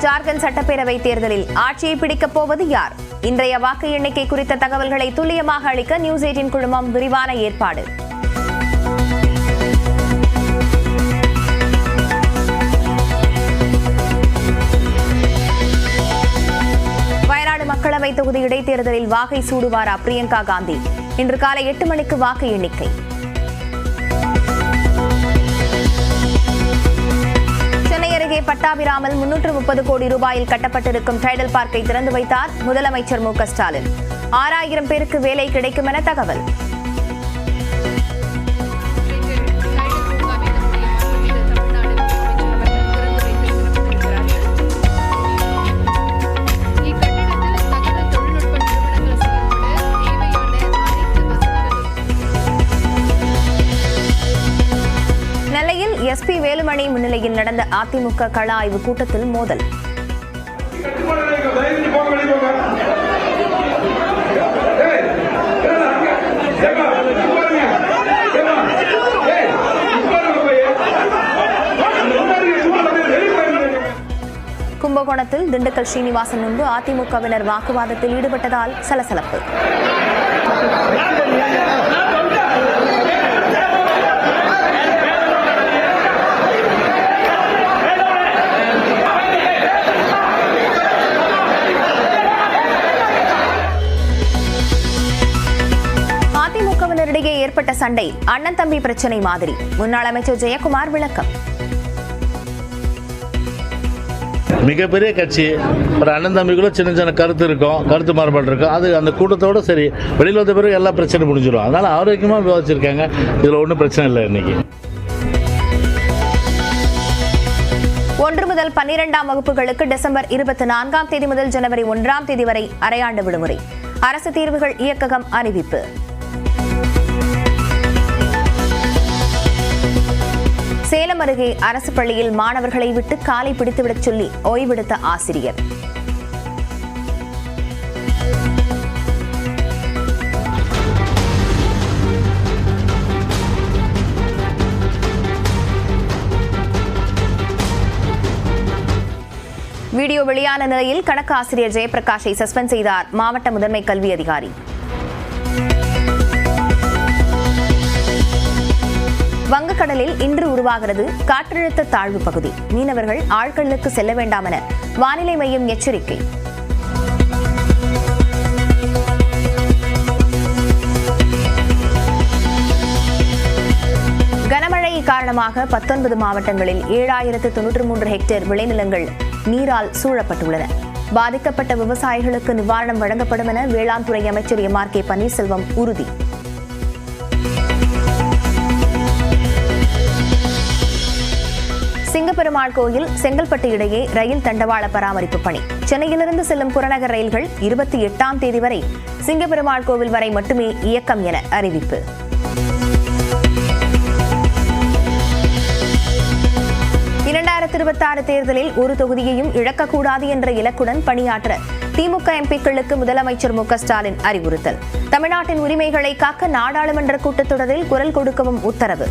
ஜார்க்கண்ட் சட்டப்பேரவை தேர்தலில் ஆட்சியை பிடிக்கப் போவது யார்? இன்றைய வாக்கு எண்ணிக்கை குறித்த தகவல்களை துல்லியமாக அளிக்க நியூஸ் 18 குழுமம் விரிவான ஏற்பாடு. வயநாடு மக்களவை தொகுதி இடைத்தேர்தலில் வாகை சூடுவாரா பிரியங்கா காந்தி? இன்று காலை 8 மணிக்கு வாக்கு எண்ணிக்கை. பட்டாபிராமில் 330 கோடி ரூபாயில் கட்டப்பட்டிருக்கும் டைடல் பார்க்கை திறந்து வைத்தார் முதலமைச்சர் மு.க. ஸ்டாலின். 6000 பேருக்கு வேலை கிடைக்கும் என தகவல். எஸ்பி வேலுமணி முன்னிலையில் நடந்த அதிமுக கள ஆய்வு கூட்டத்தில் மோதல். கும்பகோணத்தில் திண்டுக்கல் ஸ்ரீனிவாசன் முன்பு அதிமுகவினர் வாக்குவாதத்தில் ஈடுபட்டதால் சலசலப்பு. அதிமுகவினரிடையே ஏற்பட்ட சண்டை அண்ணன் தம்பி பிரச்சனை மாதிரி. முன்னாள் அமைச்சர் ஜெயக்குமார் விளக்கம். மிகப்பெரிய கட்சி, ஒரு அண்ணன் தம்பிக்குள்ள சின்ன சின்ன கருத்து மாறுபாடு இருக்கும். அது அந்த கூட்டத்தோட சரி, வெளியில் வந்த பிறகு எல்லா பிரச்சனை முடிஞ்சிடும். அதனால ஆரோக்கியமா விவாதிச்சிருக்காங்க. இதுல ஒன்றும் பிரச்சனை இல்லை. இன்னைக்கு 1 முதல் 12ஆம் வகுப்புகளுக்கு டிசம்பர் 24ஆம் தேதி முதல் ஜனவரி 1ஆம் தேதி வரை அரையாண்டு விடுமுறை. அரசு தேர்வுகள் இயக்ககம் அறிவிப்பு. சேலம் அருகே அரசு பள்ளியில் மாணவர்களை விட்டு காலை பிடித்துவிடச் சொல்லி ஓய்வெடுத்த ஆசிரியர். வீடியோ வெளியான நிலையில் கணக்கு ஆசிரியர் ஜெயபிரகாஷை சஸ்பெண்ட் செய்தார் மாவட்ட முதன்மை கல்வி அதிகாரி. வங்கக்கடலில் இன்று உருவாகிறது காற்றழுத்த தாழ்வு பகுதி. மீனவர்கள் ஆழ்கடலுக்கு செல்ல வேண்டாம் என வானிலை மையம் எச்சரிக்கை. கனமழை காரணமாக 19 மாவட்டங்களில் 7093 ஹெக்டேர் விளைநிலங்கள் நீரால் சூழப்பட்டுள்ளன. பாதிக்கப்பட்ட விவசாயிகளுக்கு நிவாரணம் வழங்கப்படும் என வேளாண் துறை அமைச்சர் எம்.ஆர்.கே. பன்னீர்செல்வம் உறுதி. சிங்கப்பெருமாள் கோயில் செங்கல்பட்டு இடையே ரயில் தண்டவாள பராமரிப்பு பணி. சென்னையிலிருந்து செல்லும் புறநகர் ரயில்கள் 28ஆம் தேதி வரை சிங்கப்பெருமாள் கோவில் வரை மட்டுமே இயக்கம் என அறிவிப்பு. தேர்தலில் ஒரு தொகுதியையும் இழக்கக்கூடாது என்ற இலக்குடன் பணியாற்ற திமுக எம்பிக்களுக்கு முதலமைச்சர் மு.க. ஸ்டாலின் அறிவுறுத்தல். தமிழ்நாட்டின் உரிமைகளை காக்க நாடாளுமன்ற கூட்டத்தொடரில் குரல் கொடுக்கவும் உத்தரவு.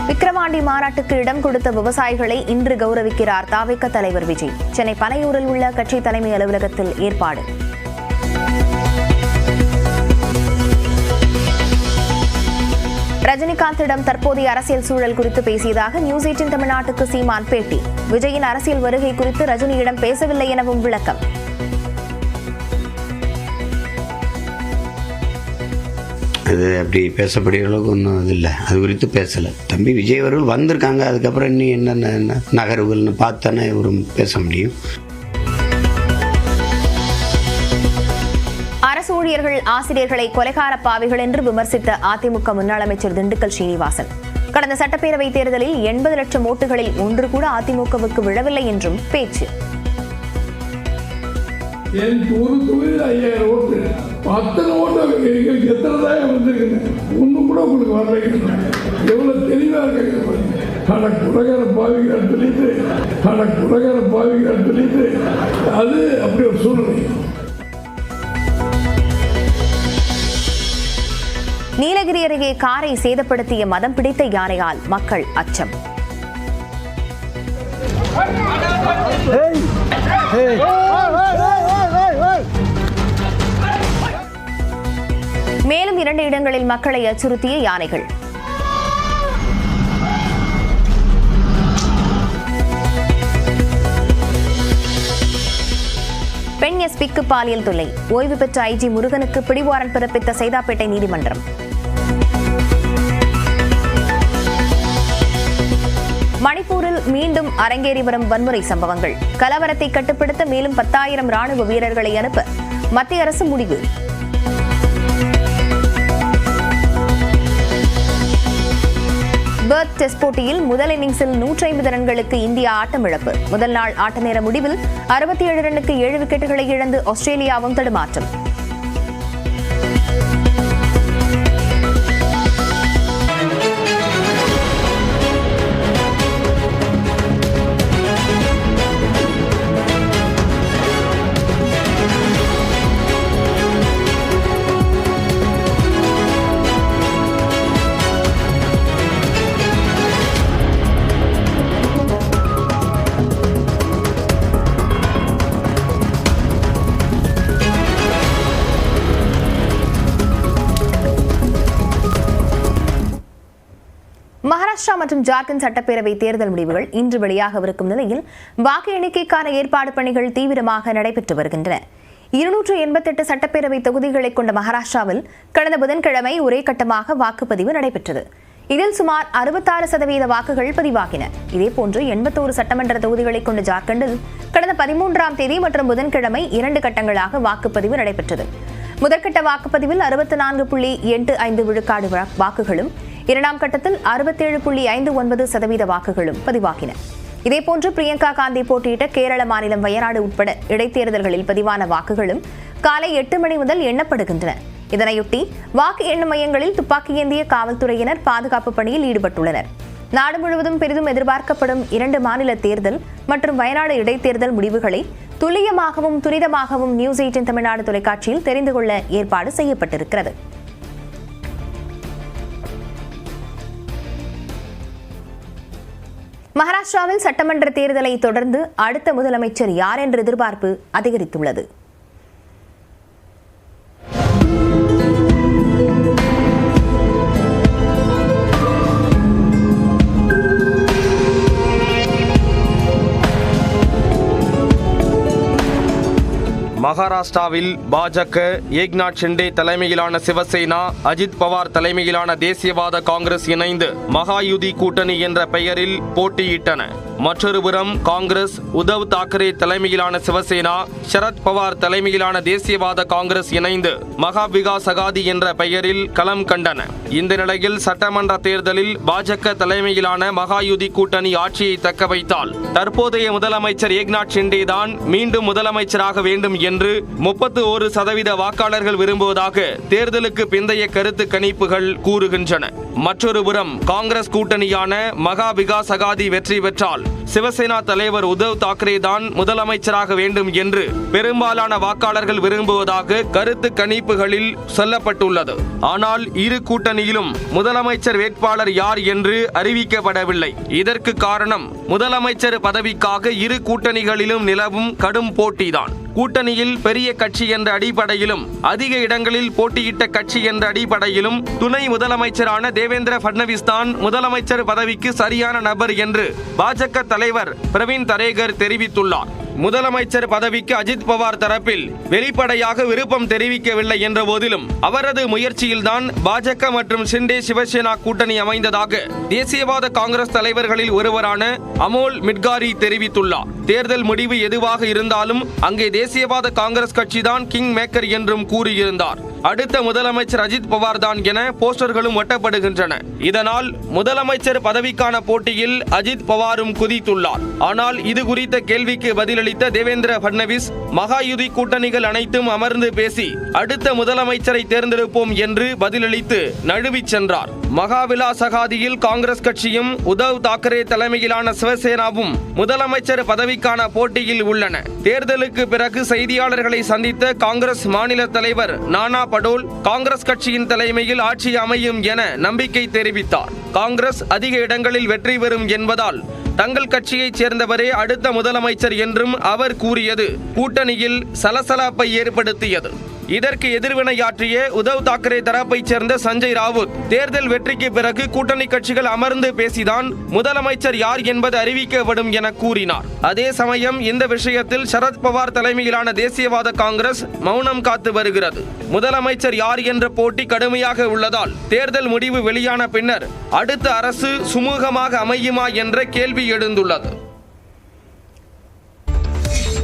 விக்கிரவாண்டி மாநாட்டுக்கு இடம் கொடுத்த விவசாயிகளை இன்று கௌரவிக்கிறார் தாவேக தலைவர் விஜய். சென்னை பனையூரில் உள்ள கட்சி தலைமை அலுவலகத்தில் ஏற்பாடு. ரஜினிகாந்திடம் தற்போதைய அரசியல் சூழல் குறித்து பேசியதாக நியூஸ் 18 தமிழ்நாட்டுக்கு சீமான் பேட்டி. விஜயின் அரசியல் வருகை குறித்து ரஜினியிடம் பேசவில்லை எனவும் விளக்கம். அது அப்படி பேசக்கூடிய அளவுக்கு ஒன்றும் இது இல்லை. அது குறித்து பேசலை. தம்பி விஜய் அவர்கள் வந்திருக்காங்க. அதுக்கப்புறம் இன்னும் என்னென்ன நகர்வுகள்னு பார்த்தானே இவரும் பேச முடியும். அரசு ஊழியர்கள் ஆசிரியர்களை கொலைகார பாவிகள் என்று விமர்சித்த அதிமுக முன்னாள் அமைச்சர் திண்டுக்கல் ஸ்ரீனிவாசன் கடந்த சட்டப்பேரவை தேர்தலில் 80 லட்சம் ஓட்டுகளில் ஒன்று கூட அதிமுகவுக்கு விழவில்லை என்றும் பேச்சு. ஒரு தொகுதியில் 5000 ஓட்டு, 10 ஓட்டு எத்தனை வந்திருக்கு, ஒன்றும் கூட உங்களுக்கு வரல. எவ்வளவு தெளிவா இருக்க குலகார பாவிகள் சொல்லிட்டு அது அப்படி ஒரு சூழ்நிலை. நீலகிரி அருகே காரை சேதப்படுத்திய மதம் பிடித்த யானையால் மக்கள் அச்சம். மேலும் 2 இடங்களில் மக்களை அச்சுறுத்திய யானைகள். பெண் எஸ்பிக்கு பாலியல் தொல்லை. ஓய்வு பெற்ற ஐஜி முருகனுக்கு பிடிவாரண்ட் பிறப்பித்த சைதாப்பேட்டை நீதிமன்றம். மணிப்பூரில் மீண்டும் அரங்கேறி வரும் வன்முறை சம்பவங்கள். கலவரத்தை கட்டுப்படுத்த மேலும் 10,000 ராணுவ வீரர்களை அனுப்ப மத்திய அரசு முடிவு. பெர்த் டெஸ்ட் போட்டியில் முதல் இன்னிங்ஸில் 150 ரன்களுக்கு இந்தியா ஆட்டமிழப்பு. முதல் நாள் ஆட்ட நேர முடிவில் 67 ரன்னுக்கு 7 விக்கெட்டுகளை இழந்து ஆஸ்திரேலியாவும் தடுமாற்றம். மகாராஷ்டிரா மற்றும் ஜார்க்கண்ட் சட்டப்பேரவை தேர்தல் முடிவுகள் இன்று வெளியாகவிருக்கும் நிலையில் வாக்கு எண்ணிக்கைக்கான ஏற்பாடு பணிகள் தீவிரமாக நடைபெற்று வருகின்றன. 288 சட்டப்பேரவை தொகுதிகளை கொண்ட மகாராஷ்டிராவில் கடந்த புதன்கிழமை ஒரே கட்டமாக வாக்குப்பதிவு நடைபெற்றது. இதில் சுமார் 66% வாக்குகள் பதிவாகின. இதேபோன்று 81 சட்டமன்ற தொகுதிகளை கொண்ட ஜார்க்கண்டில் கடந்த 13ஆம் தேதி மற்றும் புதன்கிழமை 2 கட்டங்களாக வாக்குப்பதிவு நடைபெற்றது. முதற்கட்ட வாக்குப்பதிவில் 64.85 விழுக்காடு வாக்குகளும், இரண்டாம் கட்டத்தில் 67.59% வாக்குகளும் பதிவாகின. இதேபோன்று பிரியங்கா காந்தி போட்டியிட்ட கேரள மாநிலம் வயநாடு உட்பட இடைத்தேர்தல்களில் பதிவான வாக்குகளும் காலை 8 மணி முதல் எண்ணப்படுகின்றன. இதனையொட்டி வாக்கு எண்ணும் மையங்களில் துப்பாக்கி ஏந்திய காவல்துறையினர் பாதுகாப்பு பணியில் ஈடுபட்டுள்ளனர். நாடு முழுவதும் பெரிதும் எதிர்பார்க்கப்படும் 2 மாநில தேர்தல் மற்றும் வயநாடு இடைத்தேர்தல் முடிவுகளை துல்லியமாகவும் துரிதமாகவும் நியூஸ் 18 தமிழ்நாடு தொலைக்காட்சியில் தெரிந்து கொள்ள ஏற்பாடு செய்யப்பட்டிருக்கிறது. மகாராஷ்டிராவில் சட்டமன்ற தேர்தலை தொடர்ந்து அடுத்த முதலமைச்சர் யார் என்ற எதிர்பார்ப்பு அதிகரித்துள்ளது. மகாராஷ்டிராவில் பாஜக, ஏக்நாத் ஷிண்டே தலைமையிலான சிவசேனா, அஜித் பவார் தலைமையிலான தேசியவாத காங்கிரஸ் இணைந்து மகாயுதி கூட்டணி என்ற பெயரில் போட்டியிட்டன. மற்றொருபுறம் காங்கிரஸ், உத்தவ் தாக்கரே தலைமையிலான சிவசேனா, சரத் பவார் தலைமையிலான தேசியவாத காங்கிரஸ் இணைந்து மகா விகாஸ் அகாதி என்ற பெயரில் களம் கண்டன. இந்த நிலையில் சட்டமன்ற தேர்தலில் பாஜக தலைமையிலான மகாயுதி கூட்டணி ஆட்சியை தக்க வைத்தால் தற்போதைய முதலமைச்சர் ஏக்நாத் ஷிண்டே தான் மீண்டும் முதலமைச்சராக வேண்டும் என்று 31% வாக்காளர்கள் விரும்புவதாக தேர்தலுக்கு பிந்தைய கருத்து கணிப்புகள் கூறுகின்றன. மற்றொருபுறம் காங்கிரஸ் கூட்டணியான மகா விகாஸ் அகாதி வெற்றி பெற்றால் சிவசேனா தலைவர் உத்தவ் தாக்கரே தான் முதலமைச்சராக வேண்டும் என்று பெரும்பாலான வாக்காளர்கள் விரும்புவதாக கருத்து கணிப்புகளில் சொல்லப்பட்டுள்ளது. ஆனால் இரு கூட்டணியிலும் முதலமைச்சர் வேட்பாளர் யார் என்று அறிவிக்கப்படவில்லை. இதற்கு காரணம் முதலமைச்சர் பதவிக்காக இரு கூட்டணிகளிலும் நிலவும் கடும் போட்டிதான். கூட்டணியில் பெரிய கட்சி என்ற அடிப்படையிலும் அதிக இடங்களில் போட்டியிட்ட கட்சி என்ற அடிப்படையிலும் துணை முதலமைச்சரான தேவேந்திர பட்னவிஸ் தான் முதலமைச்சர் பதவிக்கு சரியான நபர் என்று பாஜக தலைவர் பிரவீன் தரேகர் தெரிவித்துள்ளார். முதலமைச்சர் பதவிக்கு அஜித் பவார் தரப்பில் வெளிப்படையாக விருப்பம் தெரிவிக்கவில்லை என்ற போதிலும் அவரது முயற்சியில்தான் பாஜக மற்றும் ஷிண்டே சிவசேனா கூட்டணி அமைந்ததாக தேசியவாத காங்கிரஸ் தலைவர்களில் ஒருவரான அமோல் மிட்காரி தெரிவித்துள்ளார். தேர்தல் முடிவு எதுவாக இருந்தாலும் அங்கே தேசியவாத காங்கிரஸ் கட்சிதான் கிங் மேக்கர் என்றும் கூறியிருந்தார். அடுத்த முதலமைச்சர் அஜித் பவார் தான் என போஸ்டர்களும் ஒட்டப்படுகின்றன. இதனால் முதலமைச்சர் பதவிக்கான போட்டியில் அஜித் பவாரும் குதித்துள்ளார். ஆனால் இது குறித்த கேள்விக்கு பதிலளித்த தேவேந்திர பட்னவிஸ் மகாயுதி கூட்டணிகள் அனைத்தும் அமர்ந்து பேசி அடுத்த முதலமைச்சரை தேர்ந்தெடுப்போம் என்று பதிலளித்து நழுவிச் சென்றார். மகாவிலாஸ் அகாதியில் காங்கிரஸ் கட்சியும் உத்தவ் தாக்கரே தலைமையிலான சிவசேனாவும் முதலமைச்சர் பதவிக்கான போட்டியில் உள்ளன. தேர்தலுக்கு பிறகு செய்தியாளர்களை சந்தித்த காங்கிரஸ் மாநில தலைவர் நானா படோல் காங்கிரஸ் கட்சியின் தலைமையில் ஆட்சி அமையும் என நம்பிக்கை தெரிவித்தார். காங்கிரஸ் அதிக இடங்களில் வெற்றி பெறும் என்பதால் தங்கள் கட்சியைச் சேர்ந்தவரே அடுத்த முதலமைச்சர் என்றும் அவர் கூறியது கூட்டணியில் சலசலப்பை ஏற்படுத்தியது. இதற்கு எதிர்வினையாற்றிய உத்தவ் தாக்கரே தரப்பைச் சேர்ந்த சஞ்சய் ராவுத் தேர்தல் வெற்றிக்கு பிறகு கூட்டணி கட்சிகள் அமர்ந்து பேசிதான் முதலமைச்சர் யார் என்பது அறிவிக்கப்படும் என கூறினார். அதே சமயம் இந்த விஷயத்தில் சரத்பவார் தலைமையிலான தேசியவாத காங்கிரஸ் மௌனம் காத்து வருகிறது. முதலமைச்சர் யார் என்ற போட்டி கடுமையாக உள்ளதால் தேர்தல் முடிவு வெளியான பின்னர் அடுத்த அரசு சுமூகமாக அமையுமா என்ற கேள்வி எழுந்துள்ளது.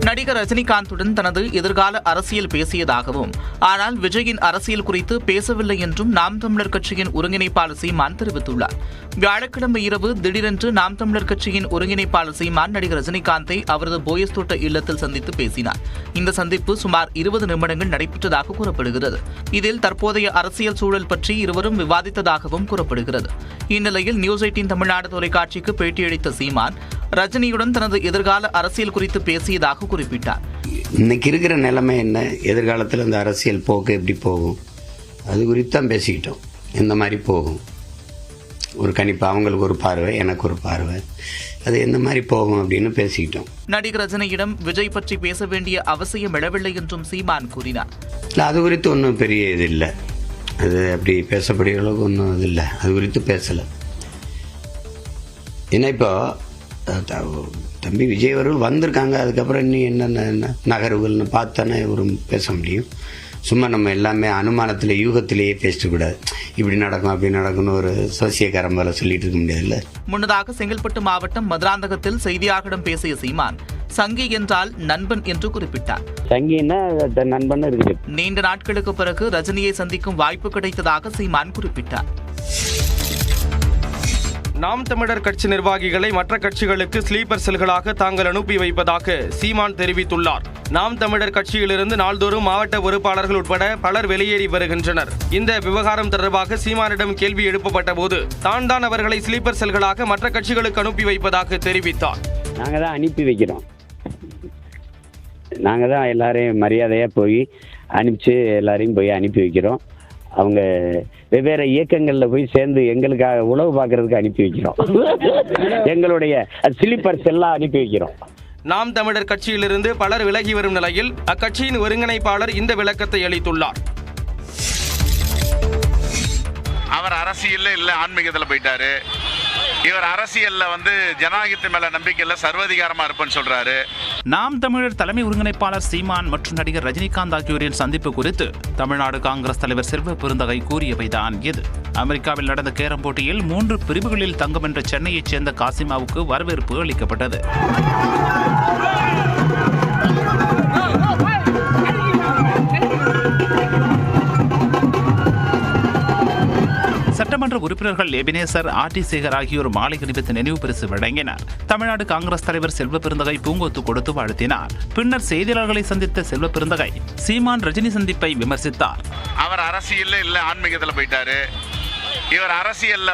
நடிகர் ரஜினிகாந்துடன் தனது எதிர்கால அரசியல் பேசியதாகவும் ஆனால் விஜயின் அரசியல் குறித்து பேசவில்லை என்றும் நாம் தமிழர் கட்சியின் ஒருங்கிணைப்பாளர் சீமான் தெரிவித்துள்ளார். வியாழக்கிழமை இரவு திடீரென்று நாம் தமிழர் கட்சியின் ஒருங்கிணைப்பாளர் சீமான் நடிகர் ரஜினிகாந்தை அவரது போயஸ் தோட்ட இல்லத்தில் சந்தித்து பேசினார். இந்த சந்திப்பு சுமார் 20 நிமிடங்கள் நடைபெற்றதாக கூறப்படுகிறது. இதில் தற்போதைய அரசியல் சூழல் பற்றி இருவரும் விவாதித்ததாகவும் கூறப்படுகிறது. இந்நிலையில் நியூஸ் 18 தமிழ்நாடு தொலைக்காட்சிக்கு பேட்டியளித்த சீமான் ரஜினியுடன் தனது எதிர்கால அரசியல் குறித்து பேசியதாக குறிப்பிட்டார். இன்னைக்கு இருக்கிற நிலைமை என்ன, எதிர்காலத்தில் இந்த அரசியல் போக்கு எப்படி போகும், அது குறித்து தான் பேசிக்கிட்டோம். எந்த மாதிரி போகும், ஒரு கணிப்பு, அவங்களுக்கு ஒரு பார்வை, எனக்கு ஒரு பார்வை, அது எந்த மாதிரி போகும் அப்படின்னு பேசிக்கிட்டோம். நடிகர் ரஜினியிடம் விஜய் பற்றி பேச வேண்டிய அவசியம் எழவில்லை என்றும் சீமான் கூறினார். இல்லை, அது குறித்து ஒன்றும் பெரிய இது இல்லை, அது அப்படி பேசப்படுகிற அளவுக்கு ஒன்றும் இது இல்லை, அது குறித்து பேசலை. ஏன்னா இப்போ தம்பி விஜய் அவர்கள் வந்திருக்காங்க, அதுக்கப்புறம் இன்னும் என்னென்ன நகர்வுகள்னு பார்த்தானே இவரும் பேச முடியும். சும்மா நம்ம எல்லாமே அனுமானத்தில் யூகத்திலேயே பேசக்கூடாது. இப்படி நடக்கும் அப்படி நடக்கும்னு ஒரு சோசியக்காரன் மேலே சொல்லிட்டு இருக்க முடியாதுல்ல. முன்னதாக செங்கல்பட்டு மாவட்டம் மதுராந்தகத்தில் செய்தியாளர்களிடம் பேசிய சீமான் சங்கி என்றால் நண்பன் என்று குறிப்பிட்டார். சங்கின்னா நண்பன் இருக்குது. நீண்ட நாட்களுக்கு பிறகு ரஜினியை சந்திக்கும் வாய்ப்பு கிடைத்ததாக சீமான் குறிப்பிட்டார். நாம் தமிழர் கட்சி நிர்வாகிகளை மற்ற கட்சிகளுக்கு ஸ்லீப்பர் செல்களாக தாங்கள் அனுப்பி வைப்பதாக சீமான் தெரிவித்துள்ளார். நாம் தமிழர் கட்சியிலிருந்து நாள்தோறும் மாவட்ட பொறுப்பாளர்கள் உட்பட பலர் வெளியேறி வருகின்றனர். இந்த விவகாரம் தொடர்பாக சீமானிடம் கேள்வி எழுப்பப்பட்ட போது தான் அவர்களை ஸ்லீப்பர் செல்களாக மற்ற கட்சிகளுக்கு அனுப்பி வைப்பதாக தெரிவித்தார். நாங்கள் தான் அனுப்பி வைக்கிறோம். நாங்கள் தான் எல்லாரையும் மரியாதையாக போய் அனுப்பிச்சு எல்லாரையும் போய் அனுப்பி வைக்கிறோம். அவங்க வெவ்வேறு இயக்கங்களில் போய் சேர்ந்து எங்களுக்காக உழவு பார்க்கறதுக்கு அனுப்பி வைக்கிறோம். எங்களுடைய ஸ்லீப்பர்ஸ் எல்லாம் அனுப்பி வைக்கிறோம். நாம் தமிழர் கட்சியிலிருந்து பலர் விலகி வரும் நிலையில் அக்கட்சியின் ஒருங்கிணைப்பாளர் இந்த விளக்கத்தை அளித்துள்ளார். அவர் அரசியல்ல இல்லை, ஆன்மீகத்தில் போயிட்டாரு. இவர் அரசியல்ல ஜனநாயகத்தின் மேல நம்பிக்கை இல்லை, சர்வாதிகாரமா இருப்பேன்னு சொல்றாரு. நாம் தமிழர் தலைமை ஒருங்கிணைப்பாளர் சீமான் மற்றும் நடிகர் ரஜினிகாந்த் ஆகியோரின் சந்திப்பு குறித்து தமிழ்நாடு காங்கிரஸ் தலைவர் செல்வ பெருந்தகை கூறியவைதான் இது. அமெரிக்காவில் நடந்த கேரம் போட்டியில் 3 பிரிவுகளில் தங்கம் வென்ற சென்னையைச் சேர்ந்த காசிமாவுக்கு வரவேற்பு அளிக்கப்பட்டது. சட்டமன்ற உறுப்பினர்கள் எபினேசர், ஆர்டி சேகர் ஆகியோர் மாலை அணிவித்து நினைவு பரிசு வழங்கினர். தமிழ்நாடு காங்கிரஸ் தலைவர் செல்வ பெருந்தகை பூங்கொத்து கொடுத்து வாழ்த்தினார். பின்னர் செய்தியாளர்களை சந்தித்த செல்வ பெருந்தகை சீமான் ரஜினி சந்திப்பை விமர்சித்தார். அவர் அரசியல்ல இல்லை, ஆன்மீகத்தில் போயிட்டாரு. இவர் அரசியல்ல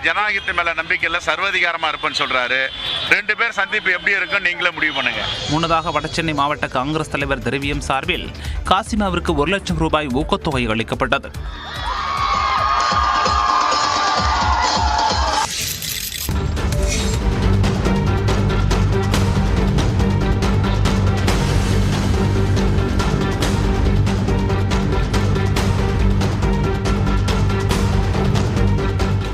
ஜனநாயகத்தின் மேல நம்பிக்கை இல்லை, சர்வாதிகாரமா இருப்பேன்னு சொல்றாரு. 2 பேர் சந்திப்பு எப்படி இருக்குன்னு நீங்களே முடிவு பண்ணுங்க. முன்னதாக வடசென்னை மாவட்ட காங்கிரஸ் தலைவர் திரவியம் சார்பில் காசிமாவிற்கு 1 லட்சம் ரூபாய் ஊக்கத்தொகை அளிக்கப்பட்டது.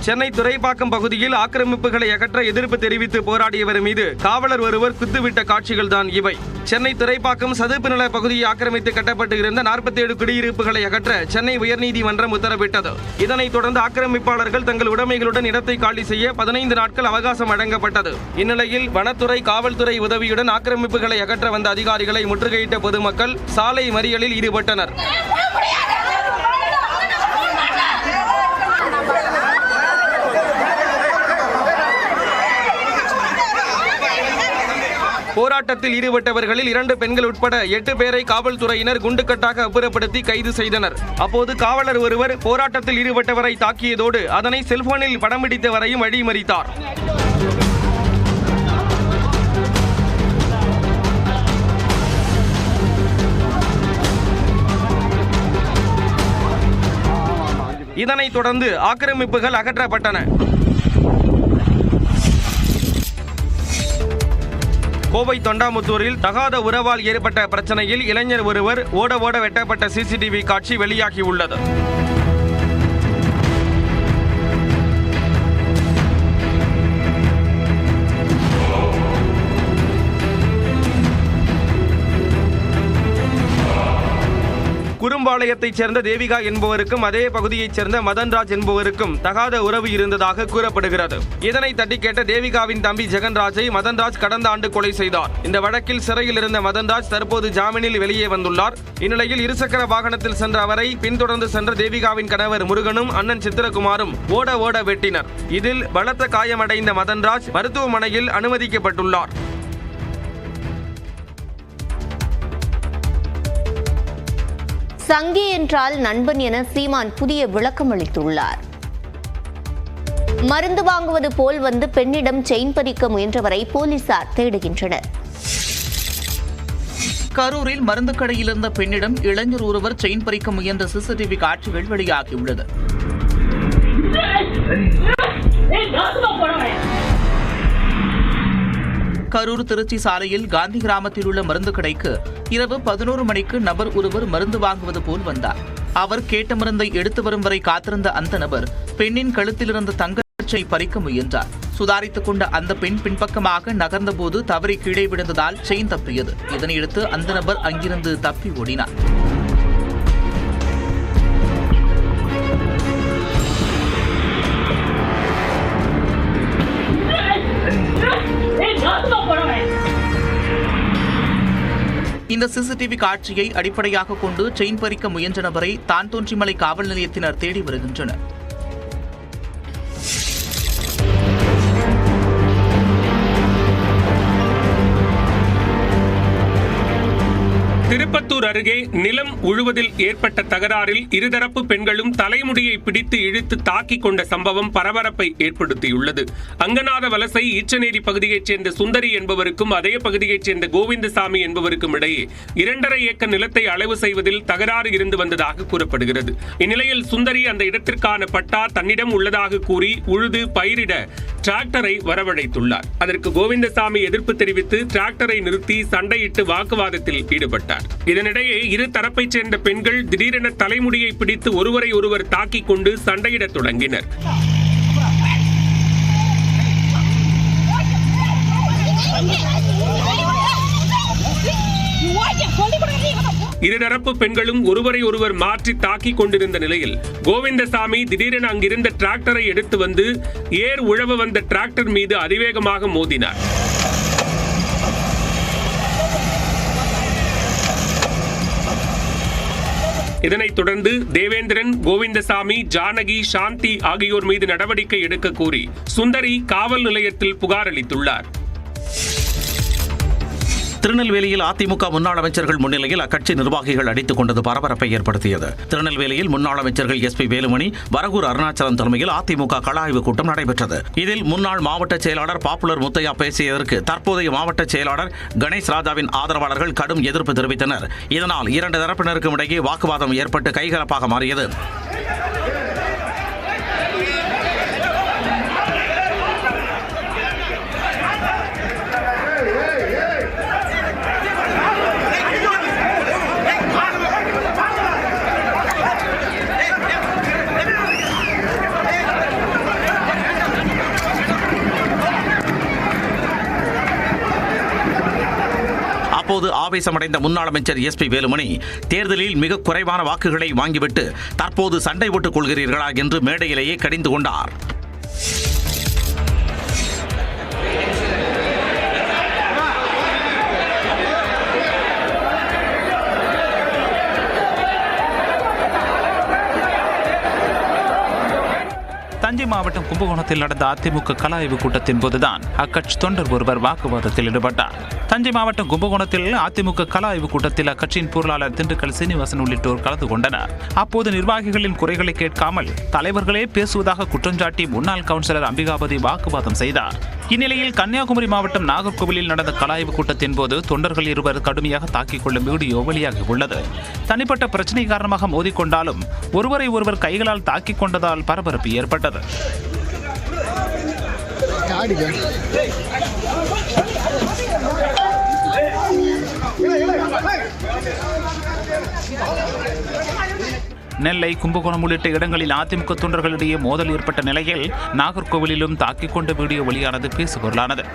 சென்னை துறைப்பாக்கம் பகுதியில் ஆக்கிரமிப்புகளை அகற்ற எதிர்ப்பு தெரிவித்து போராடியவர் மீது காவலர் ஒருவர் குத்துவிட்ட காட்சிகள் தான் இவை. சென்னை துறைப்பாக்கம் சதுப்பு நில பகுதியை ஆக்கிரமித்து கட்டப்பட்டு இருந்த 47 குடியிருப்புகளை அகற்ற சென்னை உயர்நீதிமன்றம் உத்தரவிட்டது. இதனைத் தொடர்ந்து ஆக்கிரமிப்பாளர்கள் தங்கள் உடைமைகளுடன் இடத்தை காலி செய்ய 15 நாட்கள் அவகாசம் வழங்கப்பட்டது. இந்நிலையில் வனத்துறை, காவல்துறை உதவியுடன் ஆக்கிரமிப்புகளை அகற்ற வந்த அதிகாரிகளை முற்றுகையிட்ட பொதுமக்கள் சாலை மறியலில் ஈடுபட்டனர். போராட்டத்தில் ஈடுபட்டவர்களில் 2 பெண்கள் உட்பட 8 பேரை காவல்துறையினர் குண்டுக்கட்டாக அப்புறப்படுத்தி கைது செய்தனர். அப்போது காவலர் ஒருவர் போராட்டத்தில் ஈடுபட்டவரை தாக்கியதோடு அதனை செல்போனில் படம் பிடித்தவரையும் வழிமறித்தார். இதனைத் தொடர்ந்து ஆக்கிரமிப்புகள் அகற்றப்பட்டன. கோவை தொண்டாமுத்தூரில் தகாத உறவால் ஏற்பட்ட பிரச்சனையில் இளைஞர் ஒருவர் ஓட வெட்டப்பட்ட சிசிடிவி காட்சி வெளியாகியுள்ளது. குறும்பாளையத்தைச் சேர்ந்த தேவிகா என்பவருக்கும் அதே பகுதியைச் சேர்ந்த மதன்ராஜ் என்பவருக்கும் தகாத உறவு இருந்ததாக கூறப்படுகிறது. இதனை தட்டி கேட்ட தேவிகாவின் தம்பி ஜெகன்ராஜை மதன்ராஜ் கடந்த ஆண்டு கொலை செய்தார். இந்த வழக்கில் சிறையில் இருந்த மதன்ராஜ் தற்போது ஜாமீனில் வெளியே வந்துள்ளார். இந்நிலையில் இருசக்கர வாகனத்தில் சென்ற அவரை பின்தொடர்ந்து சென்ற தேவிகாவின் கணவர் முருகனும் அண்ணன் சித்திரகுமாரும் ஓட வெட்டினர். இதில் பலத்த காயமடைந்த மதன்ராஜ் மருத்துவமனையில் அனுமதிக்கப்பட்டுள்ளார். சங்கி என்றால் நண்பன் என சீமான் புதிய விளக்கம் அளித்துள்ளார். மருந்து வாங்குவது போல் வந்து பெண்ணிடம் செயின் பறிக்க முயன்றவரை போலீசார் தேடுகின்றனர். கரூரில் மருந்து கடையில் இருந்த பெண்ணிடம் இளைஞர் ஒருவர் செயின் பறிக்க முயன்ற சிசிடிவி காட்சிகள் வெளியாகியுள்ளது. கரூர் திருச்சி சாலையில் காந்தி கிராமத்தில் உள்ள மருந்து கடைக்கு இரவு 11 மணிக்கு நபர் ஒருவர் மருந்து வாங்குவது போல் வந்தார். அவர் கேட்ட மருந்தை எடுத்து வரும் வரை காத்திருந்த அந்த நபர் பெண்ணின் கழுத்தில் இருந்த தங்கச்சை பறிக்க முயன்றார். சுதாரித்துக் கொண்ட அந்த பெண் பின்பக்கமாக நகர்ந்தபோது தவறி கீழே விழுந்ததால் செயின் தப்பியது. இதனையடுத்து அந்த நபர் அங்கிருந்து தப்பி ஓடினார். இந்த சிசிடிவி காட்சியை அடிப்படையாக கொண்டு செயின் பறிக்க முயன்ற நபரை தான்தோன்றிமலை காவல் நிலையத்தினர் தேடி வருகின்றனர். திருப்பத்தூர் அருகே நிலம் உழுவதில் ஏற்பட்ட தகராறில் இருதரப்பு பெண்களும் தலைமுடியை பிடித்து இழுத்து தாக்கிக் கொண்ட சம்பவம் பரபரப்பை ஏற்படுத்தியுள்ளது. அங்கநாத வலசை ஈச்சநேரி பகுதியைச் சேர்ந்த சுந்தரி என்பவருக்கும் அதே பகுதியைச் சேர்ந்த கோவிந்தசாமி என்பவருக்கும் இடையே 2.5 ஏக்கர் நிலத்தை அளவு செய்வதில் தகராறு இருந்து வந்ததாக கூறப்படுகிறது. இந்நிலையில் சுந்தரி அந்த இடத்திற்கான பட்டா தன்னிடம் உள்ளதாக கூறி உழுது பயிரிட டிராக்டரை வரவழைத்துள்ளார். அதற்கு கோவிந்தசாமி எதிர்ப்பு தெரிவித்து டிராக்டரை நிறுத்தி சண்டையிட்டு வாக்குவாதத்தில் ஈடுபட்டார். இதனிடையே இரு தரப்பைச் சேர்ந்த பெண்கள் திடீரென தலைமுடியை பிடித்து ஒருவரை ஒருவர் தாக்கிக் கொண்டு சண்டையிடத் தொடங்கினர். இருதரப்பு பெண்களும் ஒருவரை ஒருவர் மாற்றி தாக்கிக் கொண்டிருந்த நிலையில் கோவிந்தசாமி திடீரென அங்கிருந்த டிராக்டரை எடுத்து வந்து ஏர் உழவ வந்த டிராக்டர் மீது அதிவேகமாக மோதினார். இதனைத் தொடர்ந்து தேவேந்திரன், கோவிந்தசாமி, ஜானகி, சாந்தி ஆகியோர் மீது நடவடிக்கை எடுக்க கோரி சுந்தரி காவல் நிலையத்தில் புகார் அளித்துள்ளார். திருநெல்வேலியில் அதிமுக முன்னாள் அமைச்சர்கள் முன்னிலையில் அக்கட்சி நிர்வாகிகள் அடித்துக் கொண்டது பரபரப்பை ஏற்படுத்தியது. திருநெல்வேலியில் முன்னாள் அமைச்சர்கள் SP வேலுமணி, வரகூர் அருணாச்சலம் தலைமையில் அதிமுக கள ஆய்வுக் கூட்டம் நடைபெற்றது. இதில் முன்னாள் மாவட்ட செயலாளர் பாப்புலர் முத்தையா பேசியதற்கு தற்போதைய மாவட்ட செயலாளர் கணேஷ் ராஜாவின் ஆதரவாளர்கள் கடும் எதிர்ப்பு தெரிவித்தனர். இதனால் 2 தரப்பினருக்கும் இடையே வாக்குவாதம் ஏற்பட்டு கைகலப்பாக மாறியது. அப்போது ஆவேசமடைந்த முன்னாள் அமைச்சர் SP வேலுமணி, தேர்தலில் மிக குறைவான வாக்குகளை வாங்கிவிட்டு தற்போது சண்டை போட்டுக் கொள்கிறீர்களா என்று மேடையிலேயே கடிந்து கொண்டார். தஞ்சை மாவட்டம் கும்பகோணத்தில் நடந்த அதிமுக கல ஆய்வு கூட்டத்தின் போதுதான் அக்கட்சி தொண்டர் ஒருவர் வாக்குவாதத்தில் ஈடுபட்டார். தஞ்சை மாவட்டம் கும்பகோணத்தில் அதிமுக கல ஆய்வு கூட்டத்தில் அக்கட்சியின் பொருளாளர் திண்டுக்கல் சீனிவாசன் உள்ளிட்டோர் கலந்து கொண்டனர். அப்போது நிர்வாகிகளின் குறைகளை கேட்காமல் தலைவர்களே பேசுவதாக குற்றஞ்சாட்டி முன்னாள் கவுன்சிலர் அம்பிகாபதி வாக்குவாதம் செய்தார். இந்நிலையில் கன்னியாகுமரி மாவட்டம் நாகர்கோவிலில் நடந்த கல ஆய்வு கூட்டத்தின் போது தொண்டர்கள் இருவர் கடுமையாக தாக்கிக் கொள்ளும் வீடியோ வெளியாகி உள்ளது. தனிப்பட்ட பிரச்சனை காரணமாக மோதிக்கொண்டாலும் ஒருவரை ஒருவர் கைகளால் தாக்கிக் கொண்டதால் பரபரப்பு ஏற்பட்டது. நெல்லை, கும்பகோணம் உள்ளிட்ட இடங்களில் அதிமுக தொண்டர்களிடையே மோதல் ஏற்பட்ட நிலையில் நாகர்கோவிலிலும் தாக்கிக் கொண்ட வீடியோ வெளியானது பேசுபொருளானது.